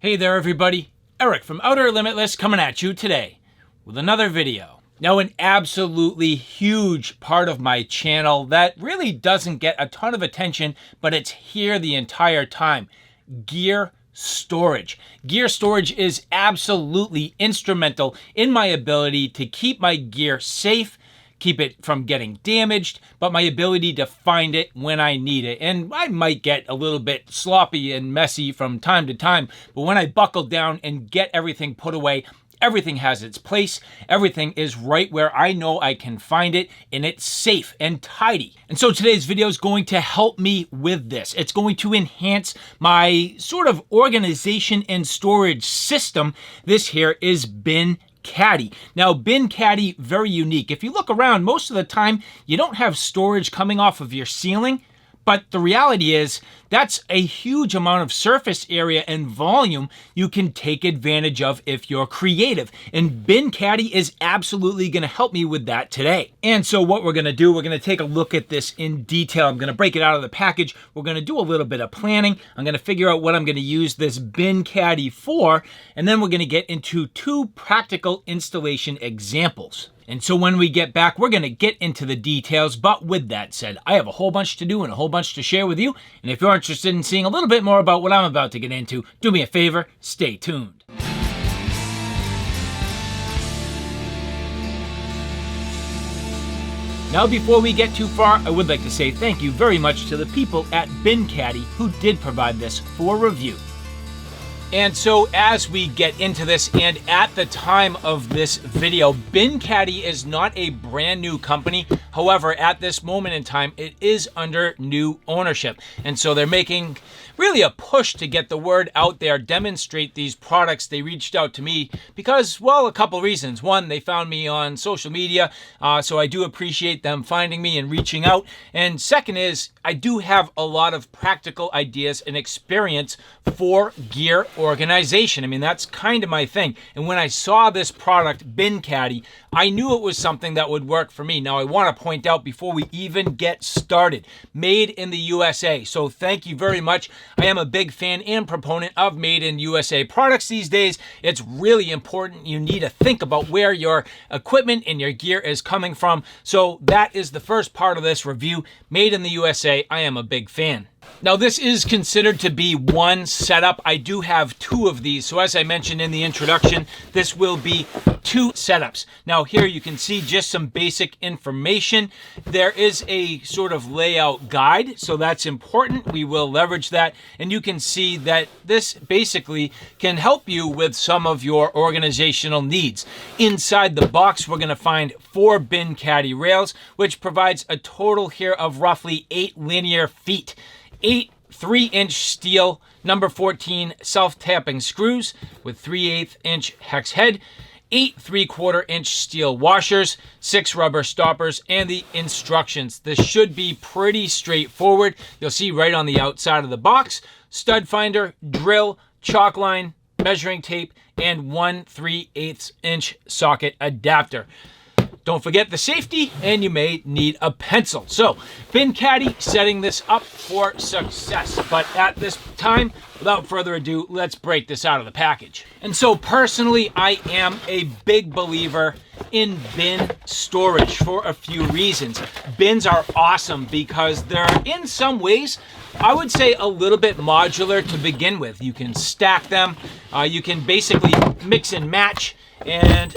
Hey there everybody, Eric from Outer Limitless coming at you today with another video. Now, an absolutely huge part of my channel that really doesn't get a ton of attention, but it's here the entire time: gear storage. Gear storage is absolutely instrumental in my ability to keep my gear safe, keep it from getting damaged, but my ability to find it when I need it. And I might get a little bit sloppy and messy from time to time, but when I buckle down and get everything put away, everything has its place, everything is right where I know I can find it, and it's safe and tidy. And so today's video is going to help me with this. It's going to enhance my sort of organization and storage system. This here is bin Caddy. Now, bin Caddy, very unique. If you look around, most of the time you don't have storage coming off of your ceiling, but the reality is that's a huge amount of surface area and volume you can take advantage of if you're creative. And bin Caddy is absolutely going to help me with that today. And so what we're going to do, we're going to take a look at this in detail. I'm going to break it out of the package. We're going to do a little bit of planning. I'm going to figure out what I'm going to use this bin Caddy for, and then we're going to get into two practical installation examples. And so when we get back, we're going to get into the details. But with that said, I have a whole bunch to do and a whole bunch to share with you. And if you're interested in seeing a little bit more about what I'm about to get into, do me a favor, stay tuned. Now, before we get too far, I would like to say thank you very much to the people at bin Caddy who did provide this for review. And so as we get into this, and at the time of this video, bin Caddy is not a brand new company. However, at this moment in time, it is under new ownership. And so they're making really a push to get the word out there, demonstrate these products. They reached out to me because, well, a couple reasons. One, they found me on social media, so I do appreciate them finding me and reaching out. And second is, I do have a lot of practical ideas and experience for gear organization. I mean, that's kind of my thing. And when I saw this product, bin Caddy, I knew it was something that would work for me. Now, I want to point out before we even get started, made in the USA. So thank you very much. I am a big fan and proponent of made in USA products these days. It's really important. You need to think about where your equipment and your gear is coming from. So that is the first part of this review. Made in the USA, I am a big fan. Now, this is considered to be one setup. I do have two of these. So as I mentioned in the introduction, this will be two setups. Now, here you can see just some basic information. There is a sort of layout guide, so that's important. We will leverage that. And you can see that this basically can help you with some of your organizational needs. Inside the box, we're going to find 4 bin Caddy rails, which provides a total here of roughly 8 linear feet. 8 3-inch steel number 14 self-tapping screws with 3/8 inch hex head, 8 3/4-inch steel washers, 6 rubber stoppers, and the instructions. This should be pretty straightforward. You'll see right on the outside of the box: stud finder, drill, chalk line, measuring tape, and 1 3/8 inch socket adapter. Don't forget the safety, and you may need a pencil. So, bin Caddy setting this up for success. But at this time, without further ado, let's break this out of the package. And so personally, I am a big believer in bin storage for a few reasons. Bins are awesome because they're, in some ways, I would say a little bit modular to begin with. You can stack them, you can basically mix and match, and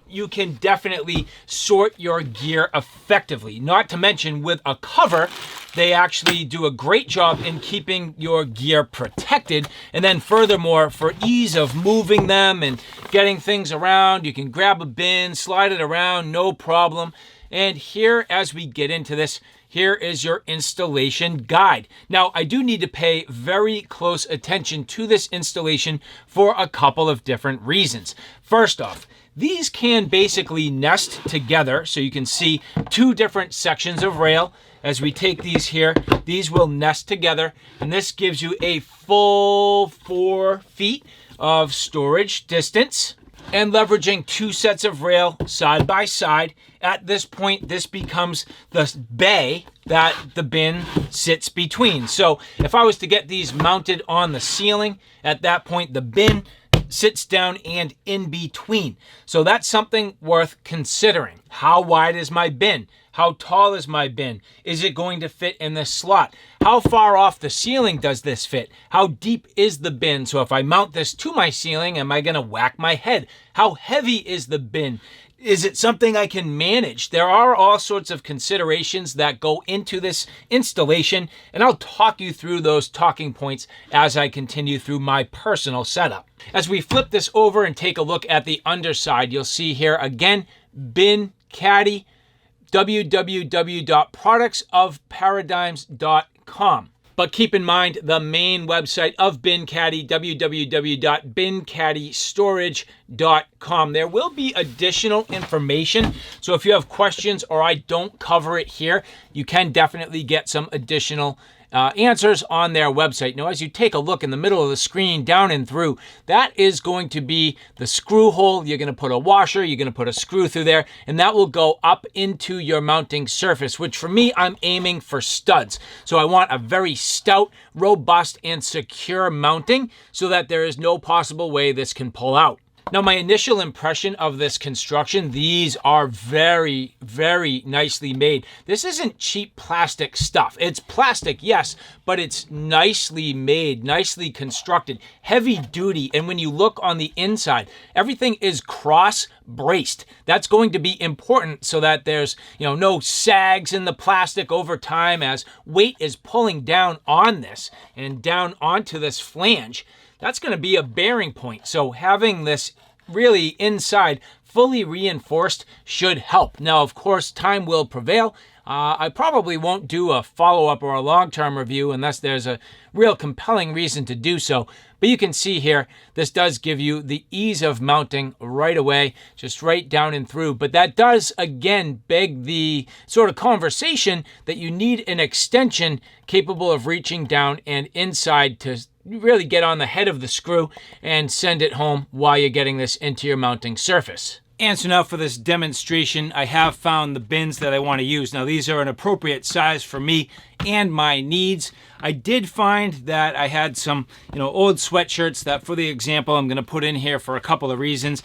you can definitely sort your gear effectively. Not to mention, with a cover, they actually do a great job in keeping your gear protected. And then furthermore, for ease of moving them and getting things around, you can grab a bin, slide it around, no problem. And here, as we get into this, here is your installation guide. Now, I do need to pay very close attention to this installation for a couple of different reasons. First off, these can basically nest together, so you can see 2 different sections of rail. As we take these here, these will nest together, and this gives you a full 4 feet of storage distance. and leveraging 2 sets of rail side by side. At this point, this becomes the bay that the bin sits between. So if I was to get these mounted on the ceiling, at that point the bin sits down and in between. So that's something worth considering. How wide is my bin? How tall is my bin? Is it going to fit in this slot? How far off the ceiling does this fit? How deep is the bin? So if I mount this to my ceiling, am I going to whack my head? How heavy is the bin? Is it something I can manage? There are all sorts of considerations that go into this installation, and I'll talk you through those talking points as I continue through my personal setup. As we flip this over and take a look at the underside, you'll see here again, bin Caddy, www.productsofparadigms.com. But keep in mind the main website of Bin Caddy, www.bincaddystorage.com. There will be additional information. So if you have questions or I don't cover it here, you can definitely get some additional answers on their website. Now, as you take a look in the middle of the screen, down and through, that is going to be the screw hole. You're going to put a washer, you're going to put a screw through there, and that will go up into your mounting surface, which for me, I'm aiming for studs. So I want a very stout, robust, and secure mounting so that there is no possible way this can pull out. Now, my initial impression of this construction, these are very, very nicely made. This isn't cheap plastic stuff. It's plastic, yes, but it's nicely made, nicely constructed, heavy duty. And when you look on the inside, everything is cross braced. That's going to be important so that there's, no sags in the plastic over time as weight is pulling down on this and down onto this flange. That's going to be a bearing point. So having this really inside fully reinforced should help. Now, of course, time will prevail. I probably won't do a follow-up or a long-term review unless there's a real compelling reason to do so. But you can see here, this does give you the ease of mounting right away, just right down and through. But that does, again, beg the sort of conversation that you need an extension capable of reaching down and inside to really get on the head of the screw and send it home while you're getting this into your mounting surface. And so now for this demonstration, I have found the bins that I want to use. Now these are an appropriate size for me and my needs. I did find that I had some, old sweatshirts that for the example, I'm going to put in here for a couple of reasons.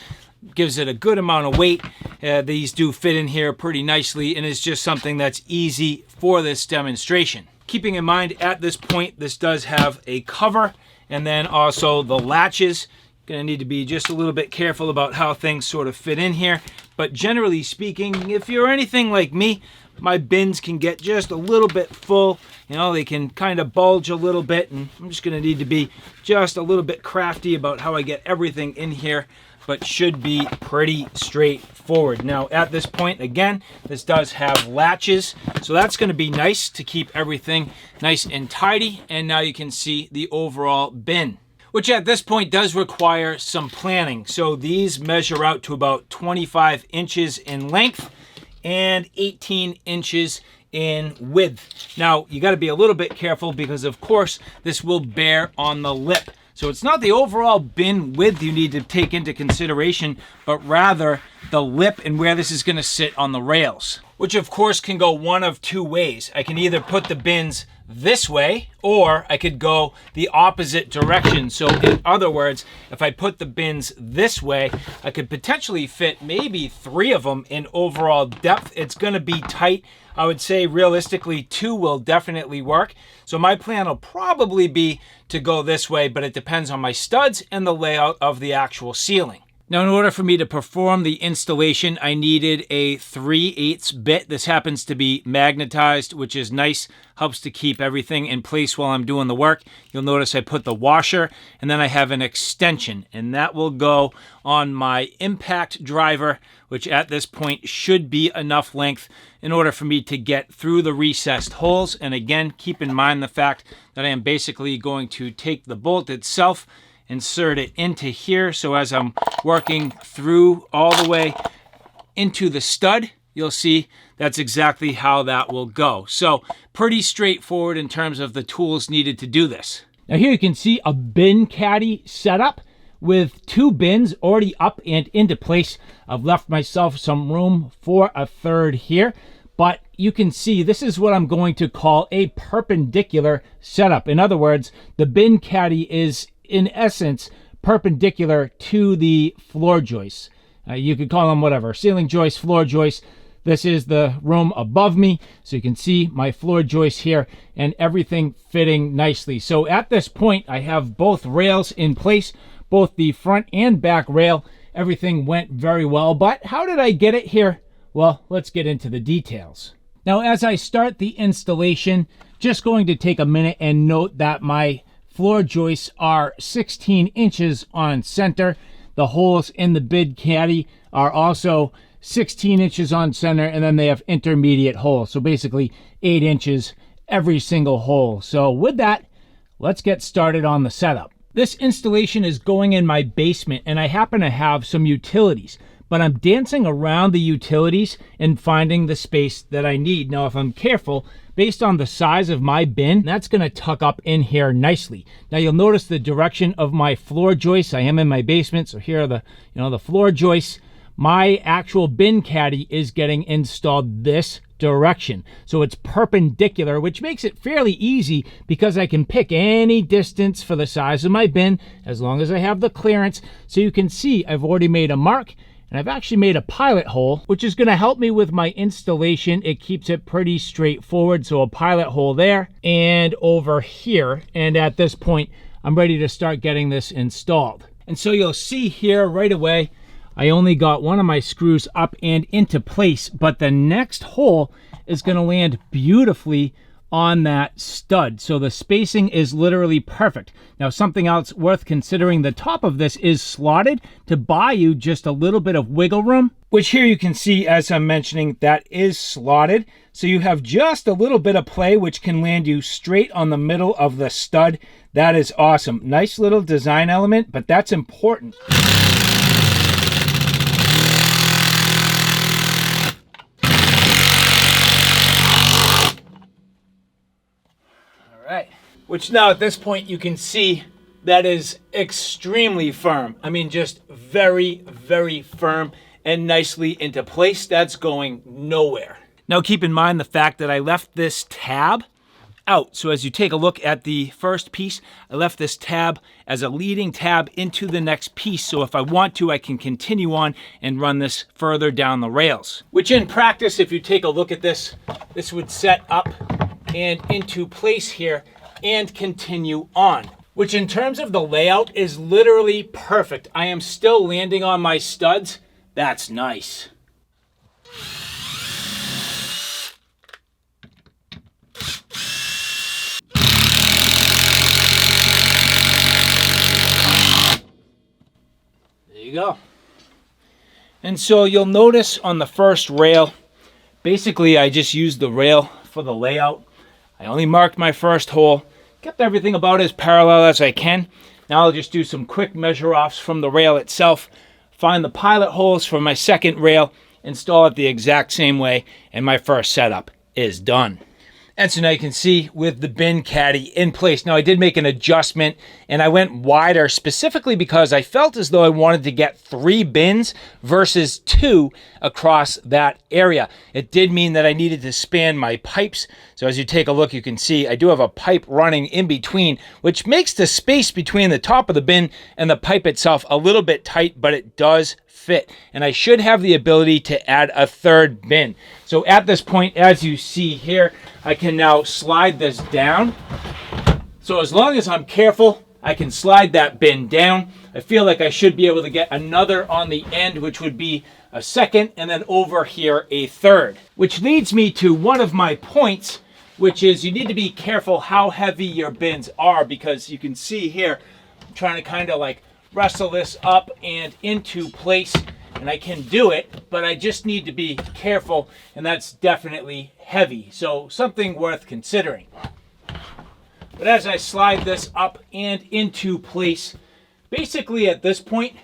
Gives it a good amount of weight. These do fit in here pretty nicely and it's just something that's easy for this demonstration. Keeping in mind at this point, this does have a cover and then also the latches. Going to need to be just a little bit careful about how things sort of fit in here. But generally speaking, if you're anything like me, my bins can get just a little bit full. They can kind of bulge a little bit, and I'm just going to need to be just a little bit crafty about how I get everything in here, but should be pretty straightforward. Now, at this point, again, this does have latches, so that's going to be nice to keep everything nice and tidy. And now you can see the overall bin, which at this point does require some planning. So these measure out to about 25 inches in length and 18 inches in width. Now, you got to be a little bit careful because, of course, this will bear on the lip. So it's not the overall bin width you need to take into consideration, but rather the lip and where this is going to sit on the rails, which of course can go one of two ways. I can either put the bins this way, or I could go the opposite direction. So in other words, if I put the bins this way, I could potentially fit maybe 3 of them in overall depth. It's going to be tight. I would say realistically 2 will definitely work. So my plan will probably be to go this way, but it depends on my studs and the layout of the actual ceiling. Now, in order for me to perform the installation, I needed a 3/8 bit. This happens to be magnetized, which is nice, helps to keep everything in place while I'm doing the work. You'll notice I put the washer, and then I have an extension, and that will go on my impact driver, which at this point should be enough length in order for me to get through the recessed holes. And again, keep in mind the fact that I am basically going to take the bolt itself, insert it into here. So as I'm working through all the way into the stud, you'll see that's exactly how that will go. So pretty straightforward in terms of the tools needed to do this. Now here you can see a bin caddy setup with 2 bins already up and into place. I've left myself some room for a third here, but you can see this is what I'm going to call a perpendicular setup. In other words, the bin caddy is in essence perpendicular to the floor joists. You could call them whatever, ceiling joists, floor joists. This is the room above me, so you can see my floor joists here and everything fitting nicely. So at this point, I have both rails in place, both the front and back rail. Everything went very well, but how did I get it here? Well, let's get into the details. Now, as I start the installation, just going to take a minute and note that my floor joists are 16 inches on center. The holes in the bin caddy are also 16 inches on center, and then they have intermediate holes. So basically 8 inches every single hole. So with that, let's get started on the setup. This installation is going in my basement, and I happen to have some utilities, but I'm dancing around the utilities and finding the space that I need. Now, if I'm careful, based on the size of my bin, that's going to tuck up in here nicely. Now, you'll notice the direction of my floor joists. I am in my basement, so here are the floor joists. My actual bin caddy is getting installed this direction. So it's perpendicular, which makes it fairly easy because I can pick any distance for the size of my bin as long as I have the clearance. So you can see I've already made a mark, and I've actually made a pilot hole, which is going to help me with my installation. It keeps it pretty straightforward. So a pilot hole there and over here. And at this point, I'm ready to start getting this installed. And so you'll see here right away, I only got one of my screws up and into place, but the next hole is going to land beautifully on that stud. So the spacing is literally perfect. Now, something else worth considering, the top of this is slotted to buy you just a little bit of wiggle room, which here you can see, as I'm mentioning, that is slotted. So you have just a little bit of play, which can land you straight on the middle of the stud. That is awesome. Nice little design element, but that's important. Which now at this point you can see that is extremely firm. I mean, just very, very firm and nicely into place. That's going nowhere. Now keep in mind the fact that I left this tab out. So as you take a look at the first piece, I left this tab as a leading tab into the next piece. So if I want to, I can continue on and run this further down the rails. Which in practice, if you take a look at this, this would set up and into place here and continue on, which in terms of the layout is literally perfect. I am still landing on my studs. That's nice. There you go. And so you'll notice on the first rail, basically I just used the rail for the layout. I only marked my first hole, kept everything about as parallel as I can. Now I'll just do some quick measure offs from the rail itself, find the pilot holes for my second rail, install it the exact same way, and my first setup is done. And so now you can see with the bin caddy in place. Now I did make an adjustment and I went wider specifically because I felt as though I wanted to get 3 bins versus 2 across that area. It did mean that I needed to span my pipes. So as you take a look, you can see I do have a pipe running in between, which makes the space between the top of the bin and the pipe itself a little bit tight, but it does fit. And I should have the ability to add a third bin. So at this point, as you see here, I can now slide this down. So as long as I'm careful, I can slide that bin down. I feel like I should be able to get another on the end, which would be a second, and then over here a third. Which leads me to one of my points, which is you need to be careful how heavy your bins are, because you can see here, I'm trying to kind of like wrestle this up and into place, and I can do it, but I just need to be careful, and that's definitely heavy. So something worth considering. But as I slide this up and into place, basically at this point,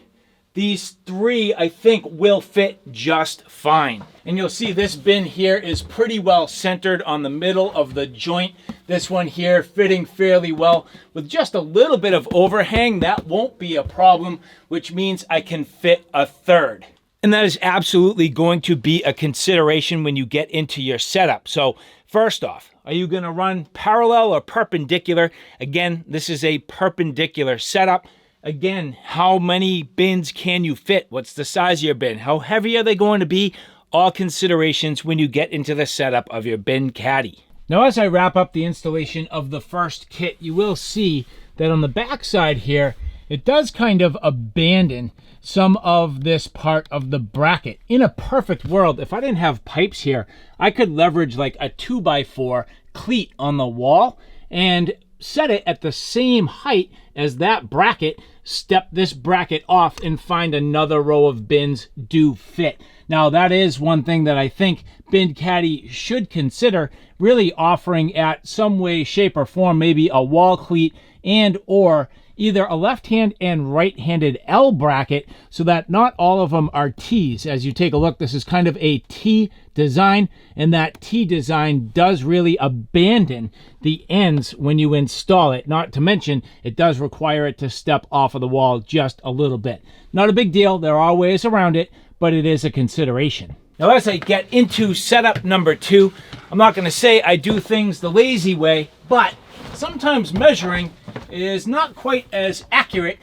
these three, I think, will fit just fine. And you'll see this bin here is pretty well centered on the middle of the joint. This one here fitting fairly well with just a little bit of overhang. That won't be a problem, which means I can fit a third. And that is absolutely going to be a consideration when you get into your setup. So first off, are you going to run parallel or perpendicular? Again, this is a perpendicular setup. Again, how many bins can you fit? What's the size of your bin? How heavy are they going to be? All considerations when you get into the setup of your bin caddy. Now, as I wrap up the installation of the first kit, you will see that on the back side here, it does kind of abandon some of this part of the bracket. In a perfect world, if I didn't have pipes here, I could leverage like a 2x4 cleat on the wall and set it at the same height as that bracket, step this bracket off, and find another row of bins do fit. Now, that is one thing that I think Bin Caddy should consider really offering at some way, shape, or form, maybe a wall cleat and or either a left-hand and right-handed L bracket so that not all of them are T's. As you take a look, this is kind of a T design, and that T design does really abandon the ends when you install it. Not to mention, it does require it to step off of the wall just a little bit. Not a big deal. There are ways around it, but it is a consideration. Now, as I get into setup number 2, I'm not going to say I do things the lazy way, but sometimes measuring is not quite as accurate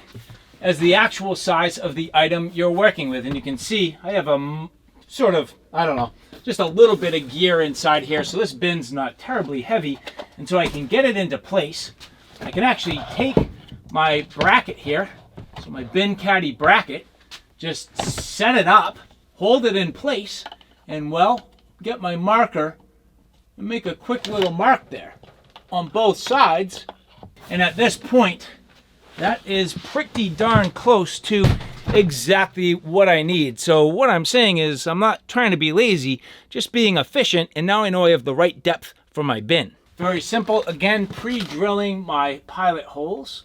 as the actual size of the item you're working with. And you can see I have a sort of, I don't know, just a little bit of gear inside here. So this bin's not terribly heavy. And so I can get it into place. I can actually take my bracket here, so my bin caddy bracket, just set it up, hold it in place, and well, get my marker and make a quick little mark there on both sides. And at this point, that is pretty darn close to exactly what I need. So what I'm saying is I'm not trying to be lazy, just being efficient, and now I know I have the right depth for my bin. Very simple. Again, pre-drilling my pilot holes.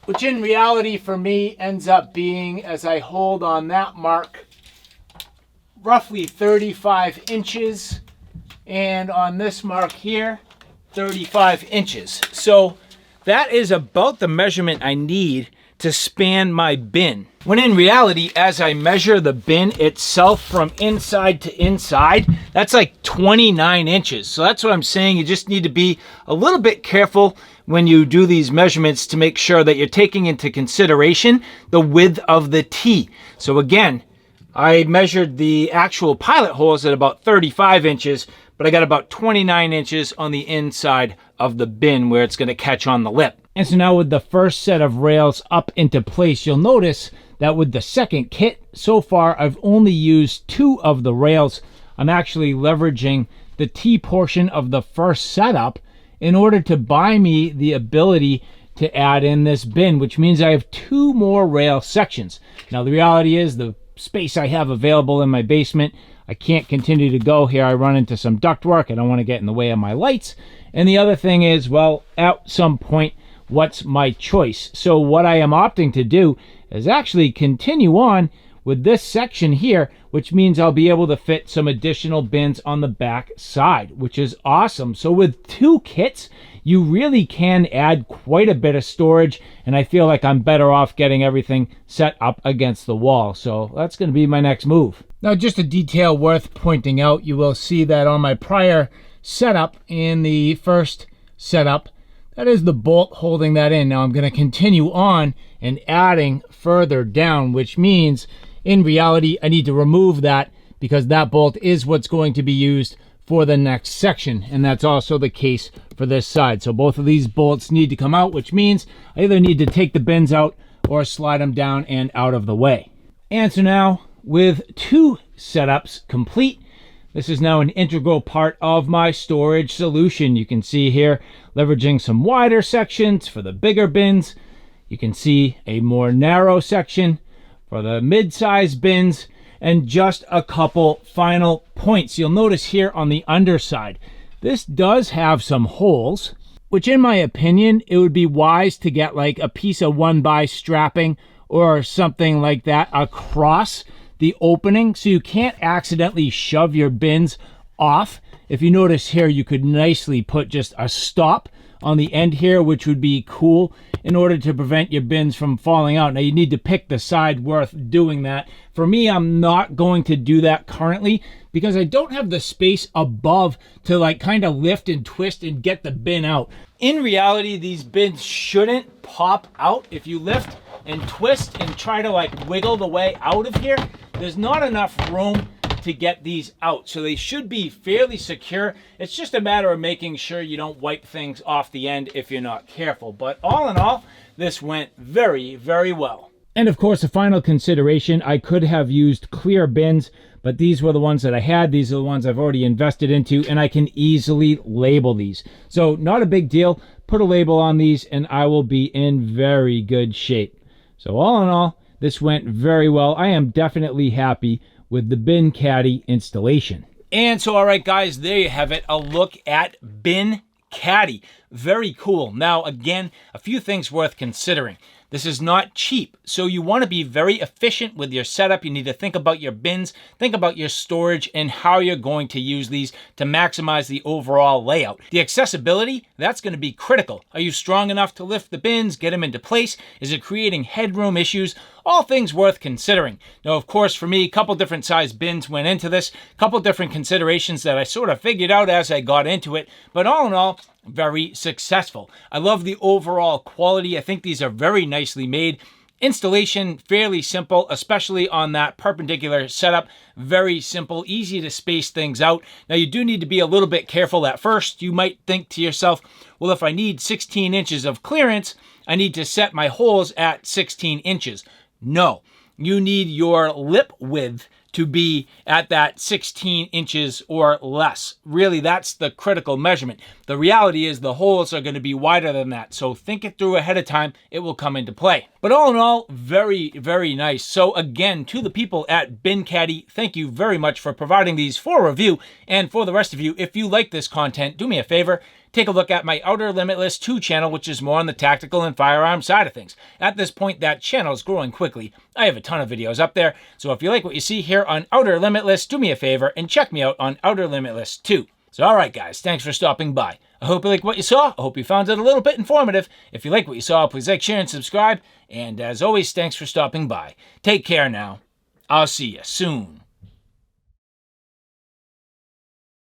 Which in reality for me ends up being, as I hold on that mark, roughly 35 inches, and on this mark here, 35 inches. So that is about the measurement I need to span my bin. When in reality, as I measure the bin itself from inside to inside, that's like 29 inches. So that's what I'm saying. You just need to be a little bit careful when you do these measurements to make sure that you're taking into consideration the width of the T. So again, I measured the actual pilot holes at about 35 inches, but I got about 29 inches on the inside of the bin where it's going to catch on the lip. And so now with the first set of rails up into place, you'll notice that with the second kit, so far I've only used 2 of the rails. I'm actually leveraging the T portion of the first setup in order to buy me the ability to add in this bin, which means I have 2 more rail sections. Now the reality is the space I have available in my basement, I can't continue to go here. I run into some ductwork. I don't want to get in the way of my lights. And the other thing is, well, at some point, what's my choice? So what I am opting to do is actually continue on with this section here, which means I'll be able to fit some additional bins on the back side, which is awesome. So with 2 kits, you really can add quite a bit of storage, and I feel like I'm better off getting everything set up against the wall. So that's going to be my next move. Now, just a detail worth pointing out, you will see that on my prior setup in the first setup, that is the bolt holding that in. Now I'm going to continue on and adding further down, which means in reality I need to remove that because that bolt is what's going to be used for the next section, and that's also the case for this side. So both of these bolts need to come out, which means I either need to take the bins out or slide them down and out of the way. And so now with 2 setups complete, this is now an integral part of my storage solution. You can see here leveraging some wider sections for the bigger bins. You can see a more narrow section for the mid-size bins, and just a couple final points. You'll notice here on the underside, this does have some holes, which in my opinion, it would be wise to get like a piece of 1x strapping or something like that across the opening so you can't accidentally shove your bins off. If you notice here, you could nicely put just a stop on the end here, which would be cool in order to prevent your bins from falling out. Now you need to pick the side worth doing that. For me, I'm not going to do that currently because I don't have the space above to like kind of lift and twist and get the bin out. In reality, these bins shouldn't pop out. If you lift and twist and try to like wiggle the way out of here, there's not enough room to get these out. So they should be fairly secure. It's just a matter of making sure you don't wipe things off the end if you're not careful. But all in all, this went very, very well. And of course, a final consideration, I could have used clear bins, but these were the ones that I had. These are the ones I've already invested into, and I can easily label these. So not a big deal. Put a label on these and I will be in very good shape. So all in all, this went very well. I am definitely happy with the Bin Caddy installation. And so, all right, guys, there you have it. A look at Bin Caddy. Very cool. Now, again, a few things worth considering. This is not cheap, so you want to be very efficient with your setup. You need to think about your bins, think about your storage, and how you're going to use these to maximize the overall layout. The accessibility, that's going to be critical. Are you strong enough to lift the bins, get them into place? Is it creating headroom issues? All things worth considering. Now, of course, for me, a couple different size bins went into this, a couple different considerations that I sort of figured out as I got into it, but all in all, very successful. I love the overall quality. I think these are very nicely made. Installation, fairly simple, especially on that perpendicular setup. Very simple, easy to space things out. Now, you do need to be a little bit careful at first. You might think to yourself, well, if I need 16 inches of clearance, I need to set my holes at 16 inches. No, you need your lip width to be at that 16 inches or less. Really, that's the critical measurement. The reality is the holes are going to be wider than that, so think it through ahead of time. It will come into play. But all in all, very, very nice. So again, to the people at Bin Caddy, thank you very much for providing these for review. And for the rest of you, if you like this content, do me a favor, take a look at my Outer Limitless 2 channel, which is more on the tactical and firearm side of things. At this point, that channel is growing quickly. I have a ton of videos up there, so if you like what you see here on Outer Limitless, do me a favor and check me out on Outer Limitless 2. So all right, guys, thanks for stopping by. I hope you like what you saw. I hope you found it a little bit informative. If you like what you saw, please like, share, and subscribe. And as always, thanks for stopping by. Take care now. I'll see you soon.